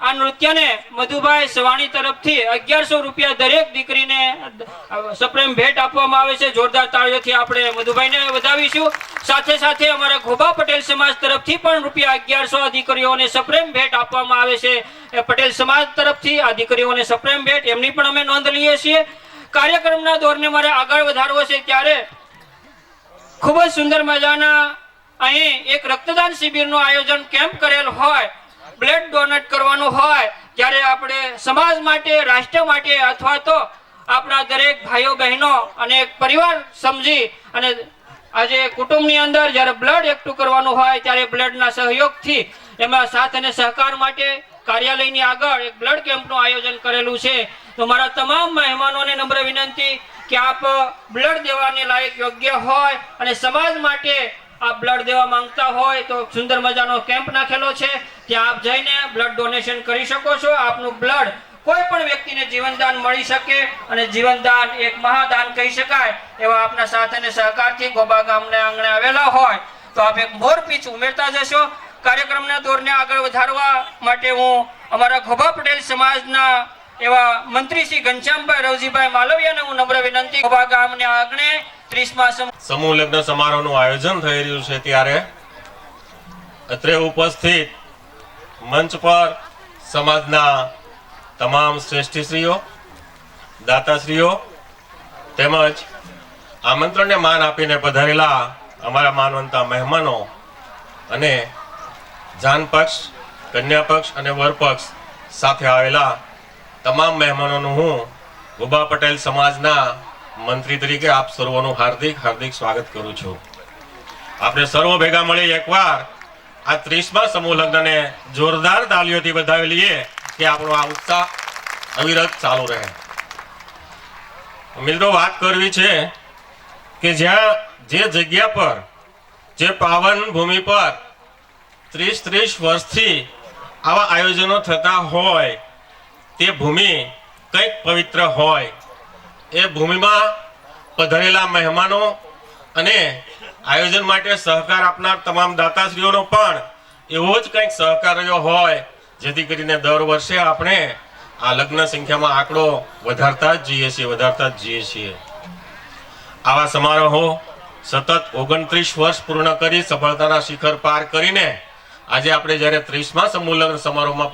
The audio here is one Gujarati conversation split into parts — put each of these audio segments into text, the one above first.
આ નૃત્યને મધુભાઈ સવાણી તરફથી 1100 રૂપિયા દરેક દીકરીને સપ્રેમ ભેટ આપવામાં આવે છે। જોરદાર તાળીઓથી આપણે મધુભાઈને વધાવીશું। સાથે સાથે અમારા ઘોબા પટેલ સમાજ તરફથી પણ રૂપિયા 1100 દીકરીઓને સપ્રેમ ભેટ આપવામાં આવે છે। એ પટેલ સમાજ તરફથી આ દીકરીઓને સપ્રેમ ભેટ એમની પણ અમે નોંધ લઈએ છીએ। કાર્યક્રમના દોરને મારે આગળ વધારવો છે ત્યારે ખૂબ જ સુંદર મજાના અહીં એક રક્તદાન શિબિરનું આયોજન કેમ્પ કરેલ હોય, બ્લડ ડોનેટ કરવાનું હોય, જ્યારે આપણે સમાજ માટે, રાષ્ટ્ર માટે અથવા તો આપણા દરેક ભાઈઓ બહેનો અને એક પરિવાર સમજી અને આજે કુટુંબની અંદર જ્યારે બ્લડ એકઠું કરવાનું હોય ત્યારે બ્લડના સહયોગથી એમાં સાથ અને સહકાર માટે કાર્યાલયની આગળ એક બ્લડ કેમ્પનું આયોજન કરેલું છે। તો મારા તમામ મહેમાનોને નમ્ર વિનંતી કે આપ બ્લડ દેવાને લાયક યોગ્ય હોય અને સમાજ માટે આપ બ્લડ દેવા માંગતા હોય તો સુંદર મજાનો કેમ્પ નાખેલો છે, ત્યાં આપ જઈને બ્લડ ડોનેશન કરી શકો છો। આપનું બ્લડ કોઈ પણ વ્યક્તિને જીવનદાન મળી શકે અને જીવનદાન એક મહાદાન કહી શકાય એવા આપના સાથ અને સહકારથી ગોબા ગામને આંગણે આવેલા હોય તો આપ એક મોરપીંછ ઉમેરતા જશો। કાર્યક્રમના દોરને આગળ વધારવા માટે હું અમારા ઘોબા પટેલ સમાજના એવા મંત્રી શ્રી ઘનશ્યામભાઈ રવજીભાઈ માલવિયાને હું નમ્ર વિનંતી ઘોબા ગામને આંગણે 30મા સમૂહ લગ્ન સમારોહનું આયોજન થઈ રહ્યું છે ત્યારે અત્રે ઉપસ્થિત મંચ પર સમાજના તમામ શ્રેષ્ઠીશ્રીઓ, દાતાશ્રીઓ તેમજ આમંત્રણને માન આપીને પધારેલા અમારા માનવંતા મહેમાનો અને જાન પક્ષ, કન્યા પક્ષ અને વર પક્ષ સાથે આવેલા તમામ મહેમાનોનું હું ઘોબા પટેલ સમાજના મંત્રી તરીકે આપ સર્વનું હાર્દિક હાર્દિક સ્વાગત કરું છું। આપણે સર્વ ભેગા મળી એકવાર આ 30મા સમૂહ લગ્નને જોરદાર તાલીઓથી વધાવી લઈએ કે આપણો આ ઉત્સાહ અવિરત ચાલુ રહે। મિત્રો, વાત કરવી છે કે જ્યાં જે જગ્યા પર, જે પાવન ભૂમિ પર 30 વર્ષથી આવા આયોજનો થતા હોય તે ભૂમિ કંઈક પવિત્ર હોય। એ ભૂમિમાં પધારેલા મહેમાનો અને આયોજન માટે સહકાર આપનાર તમામ દાતાશ્રીઓનો પણ એવો જ કંઈક સહકાર રહ્યો હોય જેથી કરીને દર વર્ષે આપણે આ લગ્ન સંખ્યામાં આંકડો વધારતા જ જઈએ છીએ। આવા સમારોહો સતત 29 વર્ષ પૂર્ણ કરી સફળતાના શિખર પાર કરીને આજે આપણે જ્યારે 30મા સમૂહ લગ્ન સમારોહમાં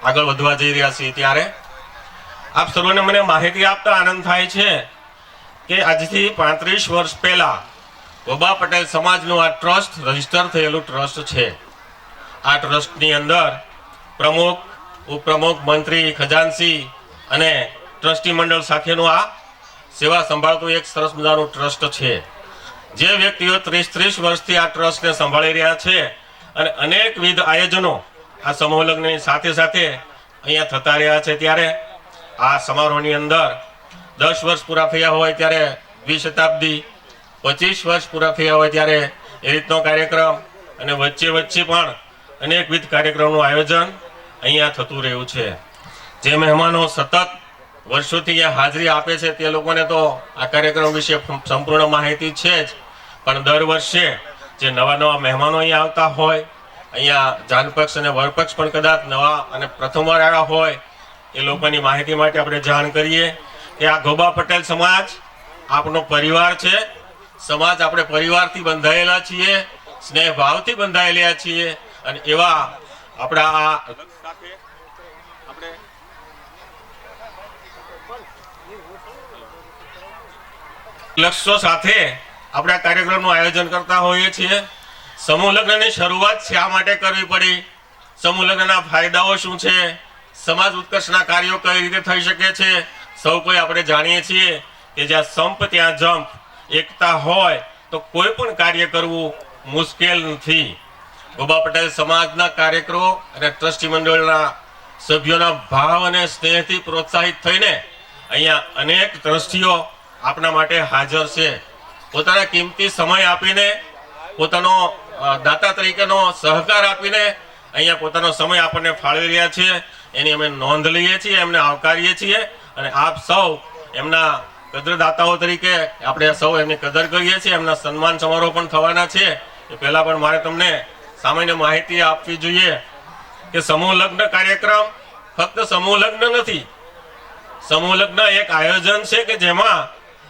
આગળ વધવા જઈ રહ્યા છીએ ત્યારે આપ સર્વને મને માહિતી આપતા આનંદ થાય છે કે આજથી 35 વર્ષ પહેલા ઘોબા પટેલ સમાજનું આ ટ્રસ્ટ રજીસ્ટર થયેલું ટ્રસ્ટ છે। આ ટ્રસ્ટની અંદર પ્રમુખ, ઉપપ્રમુખ, મંત્રી, ખજાનસી અને ટ્રસ્ટી મંડળ સાથેનું આ સેવા સંભાળતું એક સરસ મજાનું ટ્રસ્ટ છે। જે વ્યક્તિઓ 30 વર્ષથી આ ટ્રસ્ટને સંભાળી રહ્યા છે અને અનેકવિધ આયોજનો આ સમૂહ લગ્નની સાથે સાથે અહીંયા થતા રહ્યા છે ત્યારે આ સમારોહની અંદર 10 વર્ષ પૂરા થયા હોય ત્યારે દ્વિશતાબ્દી, 25 વર્ષ પૂરા થયા હોય ત્યારે એ રીતનો કાર્યક્રમ અને વચ્ચે પણ અનેકવિધ કાર્યક્રમનું આયોજન અહીંયા થતું રહ્યું છે। જે મહેમાનો સતત વર્ષોથી અહીંયા હાજરી આપે છે તે લોકોને તો આ કાર્યક્રમ વિશે સંપૂર્ણ માહિતી છે જ, પણ દર વર્ષે જે નવા મહેમાનો અહીંયા આવતા હોય, અહીંયા જાનપક્ષ અને વરપક્ષ પણ કદાચ નવા અને પ્રથમવાર આવ્યા હોય એ લોકોની માહિતી માટે આપણે જાણ કરીએ કે આ ઘોબા પટેલ સમાજ આપણો પરિવાર છે। સમાજ આપણે પરિવારથી બંધાયેલા છીએ, સ્નેહ ભાવથી બંધાયેલા છીએ અને એવા આપણા આ લક્ષ્યો સાથે આપણે આ કાર્યક્રમનું આયોજન કરતા હોઈએ છીએ। સમૂહ લગ્નની શરૂઆત શા માટે કરવી પડી, સમૂહ લગ્નના ફાયદાઓ શું છે, સમાજ ઉત્કર્ષના કાર્યો કઈ રીતે થઈ શકે છે, સૌ કોઈ આપણે જાણીએ છીએ કે જ્યાં સંપ ત્યાં જંપ, એકતા હોય તો કોઈ પણ કાર્ય કરવું મુશ્કેલ નથી। ઘોબા પટેલ સમાજના કાર્યકરો અને ટ્રસ્ટી મંડળના સભ્યોના ભાવ અને સ્નેહથી પ્રોત્સાહિત થઈને અહીંયા અનેક ટ્રસ્ટીઓ આપણા માટે હાજર છે। પોતાના કિંમતી સમય આપીને, પોતાનો દાતા તરીકેનો સહકાર આપીને અહીંયા પોતાનો સમય આપણને ફાળવી રહ્યા છે એની અમે નોંધ લઈએ છીએ, એમને આવકારીએ છીએ અને આપ સૌ એમના કદરદાતાઓ તરીકે આપણે સૌ એમની કદર કરીએ છીએ। એમના સન્માન સમારોહ પણ થવાના છે। એ પહેલા પણ મારે તમને સામાન્ય માહિતી આપવી જોઈએ કે સમૂહ લગ્ન કાર્યક્રમ ફક્ત સમૂહ લગ્ન નથી. સમૂહ લગ્ન એક આયોજન છે કે જેમાં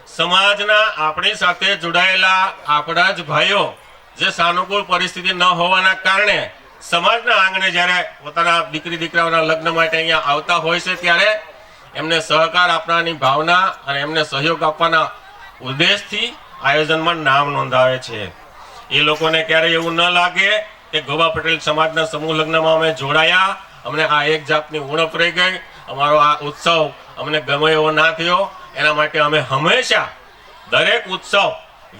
સમાજના આપણી સાથે જોડાયેલા આપણા જ ભાઈઓ જે સાનુકૂળ પરિસ્થિતિ ન હોવાના કારણે સમાજના આંગણે જ્યારે પોતાના દીકરી દીકરાઓના લગ્ન માટે અહીંયા આવતા હોય છે ત્યારે એમને સહકાર આપવાની ભાવના અને એમને સહયોગ આપવાના ઉદ્દેશથી આયોજનમાં નામ નોંધાવે છે. એ લોકોને ક્યારેય એવું ન લાગે કે ગોબા પટેલ સમાજના સમૂહ લગ્નમાં અમે જોડાયા, અમને આ એક જાતની ઉણપ રહી ગઈ, અમારો આ ઉત્સવ અમને ગમે એવો ના થયો. એના માટે અમે હંમેશા દરેક ઉત્સવ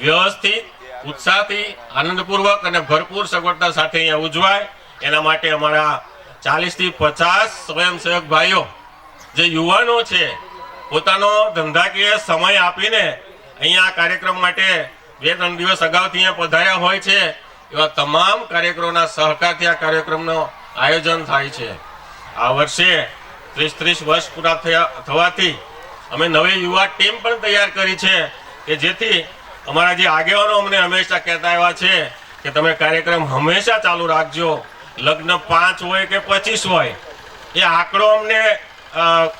વ્યવસ્થિત, ઉત્સાહથી, આનંદપૂર્વક અને ભરપૂર સગવડતા સાથે અહીંયા ઉજવાય એના માટે અમારા 40 થી 50 સ્વયંસેવક ભાઈઓ જે યુવાનો છે પોતાનો ધંધાકીય સમય આપીને અહીંયા આ કાર્યક્રમ માટે 2-3 દિવસ અગાઉથી અહીંયા પધાર્યા હોય છે. એવા તમામ કાર્યક્રમોના સહકારથી આ કાર્યક્રમનું આયોજન થાય છે. આ વર્ષે 30 વર્ષ પૂરા થવાથી અમે નવી યુવા ટીમ પણ તૈયાર કરી છે કે જેથી અમારા જે આગેવાનો અમને હંમેશા કહેતા આવ્યા છે કે તમે કાર્યક્રમ હંમેશા ચાલુ રાખજો. લગ્ન 5 હોય કે 25 હોય એ આંકડો અમને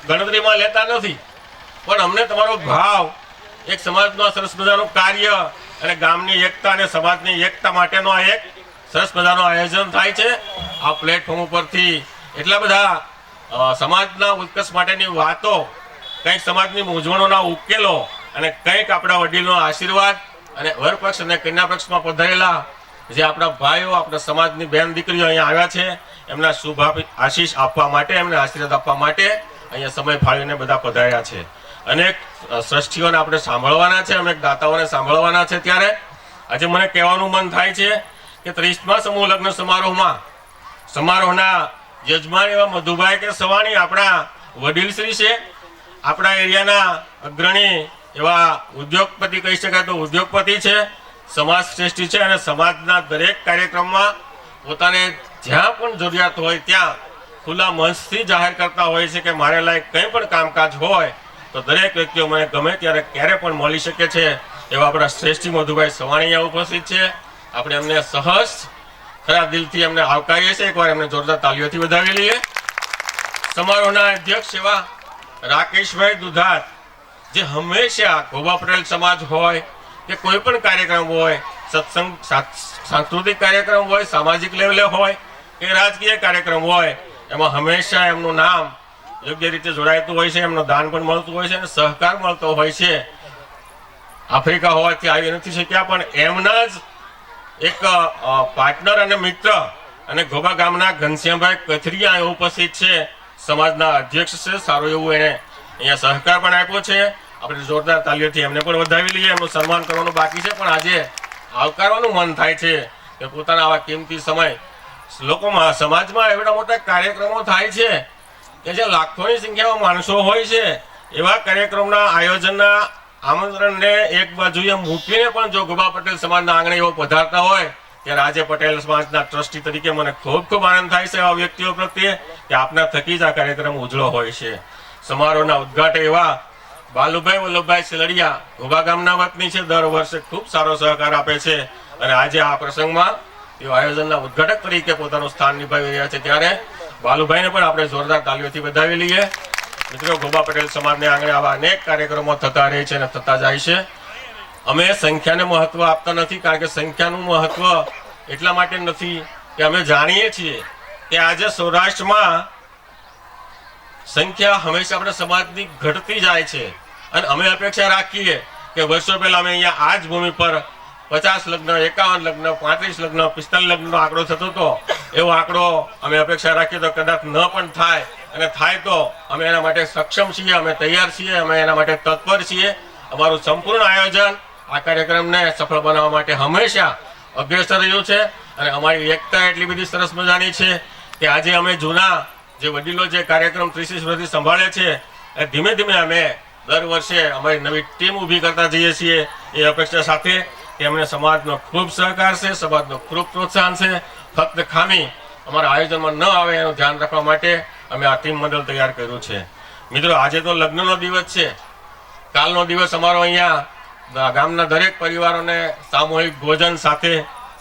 ગણતરીમાં લેતા નથી, પણ અમને તમારો ભાવ, એક સમાજનું સરસ મજાનું કાર્ય અને ગામની એકતા અને સમાજની એકતા માટેનો આ એક સરસ મજાનું આયોજન થાય છે. આ પ્લેટફોર્મ ઉપરથી એટલા બધા સમાજના ઉત્કર્ષ માટેની વાતો, કંઈક સમાજની મૂંઝવણોના ઉકેલો અને કંઈક આપણા વડીલોના આશીર્વાદ અને વરપક્ષ અને કન્યા પક્ષમાં પધારેલા જે આપણા ભાઈઓ, આપણા સમાજની બેન દીકરીઓ અહીંયા આવ્યા છે એમના શુભ આશીષ આપવા માટે, એમને આશીર્વાદ આપવા માટે અહીંયા સમય ફાળવીને બધા પધાર્યા છે. અનેક સૃષ્ટિઓને આપણે સાંભળવાના છે, અનેક દાતાઓને સાંભળવાના છે. ત્યારે આજે મને કહેવાનું મન થાય છે કે 30મા સમૂહ લગ્ન સમારોહના યજમાન એવા મધુભાઈ કે સવાણી આપણા વડીલશ્રી છે, આપણા એરિયાના અગ્રણી એવા ઉદ્યોગપતિ કહી શકાય તો ઉદ્યોગપતિ છે, સમાજ શ્રેષ્ઠી છે અને સમાજના દરેક કાર્યક્રમમાં પોતાને જ્યાં પણ જરૂરિયાત હોય ત્યાં ખુલ્લા મંચથી જાહેર કરતા હોય છે કે મારે લાયક કંઈ પણ કામકાજ હોય તો દરેક વ્યક્તિઓ મને ગમે ત્યારે ક્યારે પણ મળી શકે છે. એવા આપણા શ્રેષ્ઠી મધુભાઈ સવાણી અહીંયા ઉપસ્થિત છે. આપણે એમને સહજ ખરા દિલથી એમને આવકારીએ છીએ. એકવાર એમને જોરદાર તાલીઓથી વધાવી લઈએ. સમારોહના અધ્યક્ષ એવા રાકેશભાઈ દુધાત જે હંમેશા ગોબા પટેલ સમાજ હોય કે કોઈ પણ કાર્યક્રમ હોય, સત્સંગ, સાંસ્કૃતિક કાર્યક્રમ હોય, સામાજિક લેવલે હોય કે રાજકીય કાર્યક્રમ હોય, એમાં હંમેશા એમનું નામ યોગ્ય રીતે જોડાતું હોય છે, એમનું દાન પણ મળતું હોય છે અને સહકાર મળતો હોય છે. આફ્રિકા હોવાથી આવી નથી શક્યા, પણ એમના જ એક પાર્ટનર અને મિત્ર અને ગોબા ગામના ઘનશ્યામભાઈ કથરિયા ઉપસ્થિત છે, સમાજના અધ્યક્ષ છે. સારું એવું એને અહીંયા સહકાર પણ આપ્યો છે. આપણે જોરદાર તાલીઓથી એમને પણ વધાવી લઈએ. એમનું સન્માન કરવાનું બાકી છે, પણ આજે આવકારવાનું મન થાય છે કે પોતાના આવા કિંમતી સમય લોકોમાં, સમાજમાં એવડા મોટા કાર્યક્રમો થાય છે કે જે લાખોની સંખ્યામાં માણસો હોય છે. એવા કાર્યક્રમના આયોજનના આમંત્રણને એક બાજુએ મૂકીને પણ જો ગોબા પટેલ સમાજના આંગણે એવો પધારતા હોય ત્યારે આજે પટેલ સમાજના ટ્રસ્ટી તરીકે મને ખૂબ ખૂબ આનંદ થાય છે એવા વ્યક્તિઓ પ્રત્યે કે આપના થકી જ આ કાર્યક્રમ ઉજળો હોય છે. સમારોહના ઉદ્ઘાટક એવા બાલુભાઈ વલ્લભભાઈ સિલડિયા ગોબા ગામના વતની છે, દર વર્ષે ખૂબ સારો સહકાર આપે છે અને આજે આ પ્રસંગમાં તેઓ આયોજનના ઉદ્ઘાટક તરીકે પોતાનું સ્થાન નિભાવી રહ્યા છે. ત્યારે બાલુભાઈને પણ આપણે જોરદાર તાલીઓથી વધાવી લઈએ. મિત્રો, ગોબા પટેલ સમાજને આંગણે આવા અનેક કાર્યક્રમો થતા રહે છે અને થતા જાય છે. અમે સંખ્યાને મહત્વ આપતા નથી, કારણ કે સંખ્યાનું મહત્વ એટલા માટે નથી કે અમે જાણીએ છીએ કે આજે સૌરાષ્ટ્રમાં સંખ્યા હંમેશા આપણા સમાજની ઘટતી જાય છે અને અમે અપેક્ષા રાખીએ કે વર્ષો પહેલા અમે અહીંયા આ જ ભૂમિ પર 50 લગ્ન, 51 લગ્ન, 35 લગ્ન, 45 લગ્નનો આંકડો થતો હતો. એવો આંકડો અમે અપેક્ષા રાખીએ તો કદાચ ન પણ થાય, અને થાય તો અમે એના માટે સક્ષમ છીએ, અમે તૈયાર છીએ, અમે એના માટે તત્પર છીએ. અમારું સંપૂર્ણ આયોજન આ કાર્યક્રમને સફળ બનાવવા માટે હંમેશા અગ્રેસર રહ્યું છે અને અમારી એકતા એટલી બધી સરસ મજાની છે કે આજે અમે જૂના જે વડીલો જે કાર્યક્રમ 30 વર્ષથી સંભાળે છે એ ધીમે ધીમે અમે દર વર્ષે અમારી નવી ટીમ ઊભી કરતા જઈએ છીએ એ અપેક્ષા સાથે કે અમને સમાજનો ખૂબ સહકાર છે, સમાજનો ખૂબ પ્રોત્સાહન છે. ફક્ત ખામી અમારા આયોજનમાં ન આવે એનું ધ્યાન રાખવા માટે અમે આ ટીમ મંડળ તૈયાર કર્યું છે. મિત્રો, આજે તો લગ્નનો દિવસ છે. કાલનો દિવસ અમારો અહીંયા ગામના દરેક પરિવારોને સામૂહિક ભોજન સાથે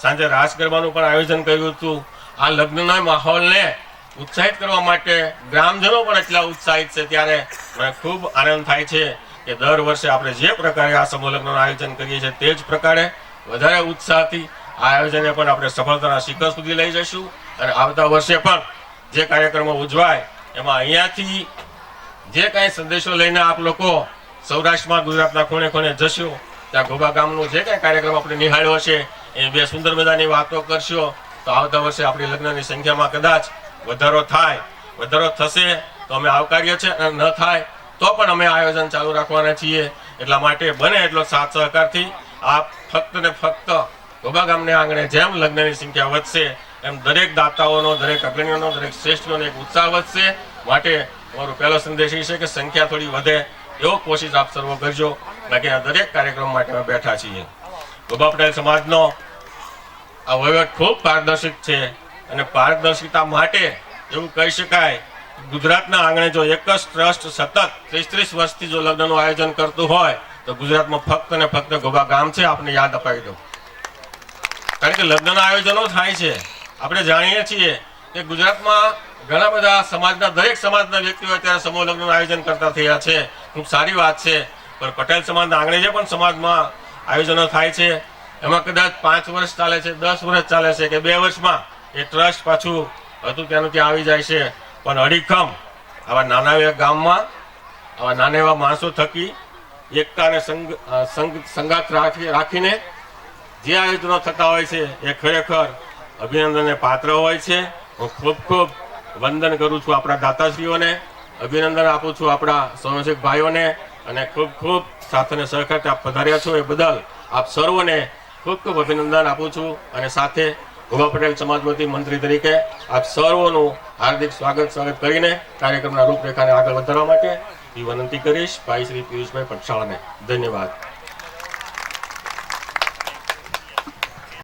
સાંજે રાસ ગરબાનું પણ આયોજન કર્યું હતું. આ લગ્નના માહોલને ઉત્સાહિત કરવા માટે ગ્રામજનો પણ એટલા ઉત્સાહિત છે, ત્યારે મને ખૂબ આનંદ થાય છે કે દર વર્ષે આપણે જે પ્રકારે આ સમૂહ લગ્નનું આયોજન કરીએ છીએ તે જ પ્રકારે વધારે ઉત્સાહથી આ આયોજનને પણ આપણે સફળતાના શિખર સુધી લઈ જઈશું. અને આવતા વર્ષે પણ જે કાર્યક્રમો ઉજવાય એમાં અહીંયાથી જે કાંઈ સંદેશો લઈને આપ લોકો સૌરાષ્ટ્રમાં ગુજરાતના ખૂણે ખૂણે જશો, ત્યાં ઘોબા ગામનું જે કાંઈ કાર્યક્રમ આપણે નિહાળ્યો છે એ બે સુંદર મજાની વાતો કરશો, તો આવતા વર્ષે આપણી લગ્નની સંખ્યામાં કદાચ વધારો થશે તો અમે આવકારીએ છીએ, અને ન થાય તો પણ અમે આયોજન ચાલુ રાખવાના છીએ. એટલા માટે બને એટલો સાથ સહકારથી આપ ફક્ત ને ફક્ત ઘોબા ગામને આંગણે જેમ લગ્નની સંખ્યા વધશે એમ દરેક દાતાઓનો, દરેક અગ્રણીઓનો, દરેક શ્રેષ્ઠોનો એક ઉત્સાહ વધશે. માટે મારો પહેલો સંદેશ એ છે કે સંખ્યા થોડી વધે એવો કોશિશ આપ સર્વ કરજો. બાકી આ દરેક કાર્યક્રમ માટે અમે બેઠા છીએ. ઘોબા પટેલ સમાજનો આ વહીવટ ખૂબ પારદર્શક છે, અને પારદર્શિતા માટે એવું કહી શકાય ગુજરાતના આંગણે જો એક જ ટ્રસ્ટ સતત 30 વર્ષથી જો લગ્નનું આયોજન કરતું હોય તો ગુજરાતમાં ફક્ત ને ફક્ત ઘોબા ગામ છે. આપને યાદ અપાવી દઉં, કારણ કે લગ્નના આયોજનો થાય છે. આપણે જાણીએ છીએ કે ગુજરાતમાં ઘણા બધા સમાજના, દરેક સમાજના વ્યક્તિઓ અત્યારે સમૂહ લગ્નનું આયોજન કરતા થયા છે. ખૂબ સારી વાત છે. પણ પટેલ સમાજના આંગણે જે પણ સમાજમાં આયોજનો થાય છે એમાં કદાચ 5 વર્ષ ચાલે છે, 10 વર્ષ ચાલે છે કે 2 વર્ષમાં એ ટ્રસ્ટ પાછું હતું ત્યાંનું ત્યાં આવી જાય છે. પણ અડીખમ આવા નાના એવા ગામમાં આવા નાના એવા માણસો થકી એકતા અને સંગાત રાખીને જે આયોજનો થતા હોય છે એ ખરેખર અભિનંદનને પાત્ર હોય છે. હું ખૂબ ખૂબ વંદન કરું છું આપણા દાતાશ્રીઓને, અભિનંદન આપું છું આપણા સ્વયંસેવક ભાઈઓને, અને ખૂબ ખૂબ સાથ અને સહકારથી આપ પધાર્યા છો એ બદલ આપ સર્વને ખૂબ ખૂબ અભિનંદન આપું છું. અને સાથે ઘોબા પટેલ સમાજ વતી મંત્રી તરીકે આપ સર્વનું હાર્દિક સ્વાગત કરીને કાર્યક્રમના રૂપરેખાને આગળ વધારવા માટે વિનંતી કરીશ ભાઈ શ્રી પિયુષભાઈ પટસાળાને. ધન્યવાદ.